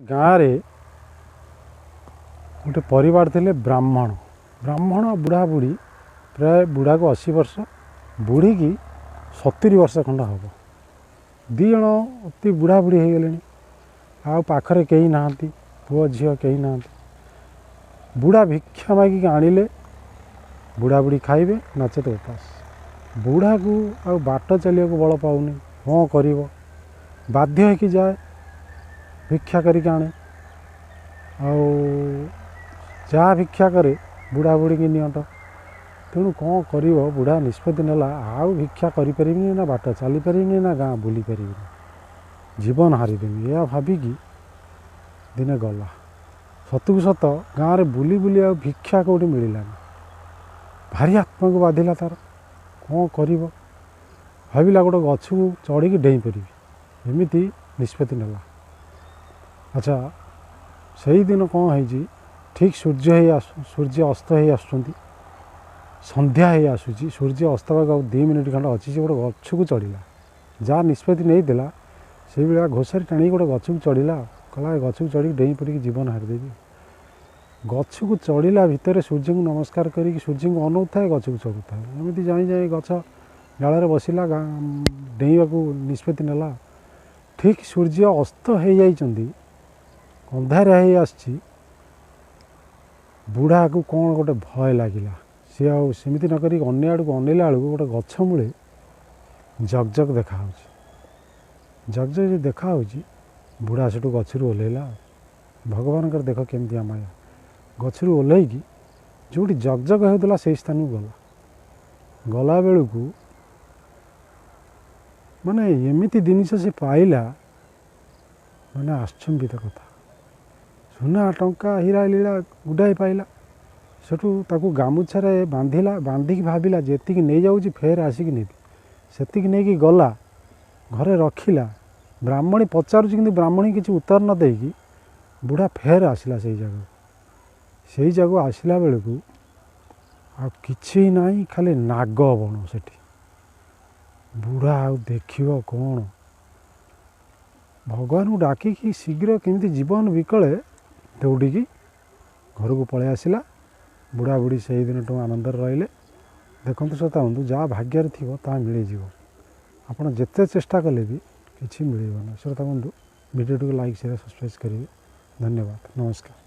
गाँव रे गोटे परिवार थे ब्राह्मण ब्राह्मण बुढ़ा बुढ़ी प्राय बुढ़ा को 80 वर्ष बुढ़ी की 70 वर्ष खंड हम दी जन अति बुढ़ा बुढ़ी हो गले आ पाखरे कहीं ना पुओ झील कहीं ना बुढ़ा भिक्षा मागिक आनिले बुढ़ा बुढ़ी खाइबे नचेत उपास बुढ़ा को आ बाट चलिया को बल पाऊनी कौन कर बाध्य होकि जाए भिक्षा करके आने जहाँ भिक्षा करे बुढ़ा बुढ़ी की नियंट तेणु कौन कर बुढ़ा निष्पत्ति नेला आउ भिक्षा करें ना बाट चली पारि ना गाँ बुली पारि जीवन हारिदेमी यह भाविकी दिने गला सतु सत गाँव में बुली बुली आ भिक्षा कौटी मिललानी भारी आत्मा को बाधिला तार कौन कर भाविला गोटे गछ को चढ़ी डेई पारि एमती निष्पत्ति नेला। अच्छा से दिन कौन है ठीक सूर्य अस्त हो आसुँच संध्या हो आसूँ सूर्य अस्तवाक 2 मिनिट खंड अच्छी से गोटे गछ को चढ़ला जहाँ निष्पत्ति नहीं देला से भाया घोषारी टाणी गोटे गछ को चढ़ला कहला गछ को चढ़ी डेई पड़ी जीवन हारिदेवी गछ को चढ़ला भितर सूर्य को नमस्कार करी सूर्य को अनौ था गछ को चढ़ू था एमती जाई जाए गछ डाल बसला डेईवा निष्पत्ति नेला ठीक सूर्य अस्त हो जाइछंती अंधार हो आसी बुढ़ा को कौन गोटे भय लगिला सी आमती नक अन्य आड़ को अनेला बेलू गोटे गछ मूले जगजग देखा जगजग देखा बुढ़ा से गचरू ओह्लैला भगवान देख केमती माया गचरू ओह्लैकी जो जगजग होता से स्थान को गला बेलू को माने एमती जिनिस से पाइला माने आश्चर्यित कथा सुना टंका हीरा लीला गुडाई पाइला सेठू ताकू गामुछारे बांधिला बांधिकी भाविला जेतिकी नहीं जाऊँ फेर आसिक नेबी सेतिकी नहीं गला घरे रखिला ब्राह्मणी पचारुची किंतु ब्राह्मणी किसी उत्तर न देकी बुढ़ा फेर आसला से जगह आसला बेलू आ किछि नहीं खाली नाग बण सेठी बुढ़ा आ देखियो कौन भगवान को डाकिकी शीघ्र केमती जीवन विकले दौड़िकी घर को पलि आसला बुढ़ा बुढ़ी से दिन आनंद रहिले देखते श्रोता बंधु जहाँ भाग्य थी ता मिल आप जिते चेष्टा कले भी किसी मिलना श्रोता बंधु वीडियो को लाइक शेयर सब्सक्राइब करेंगे। धन्यवाद नमस्कार।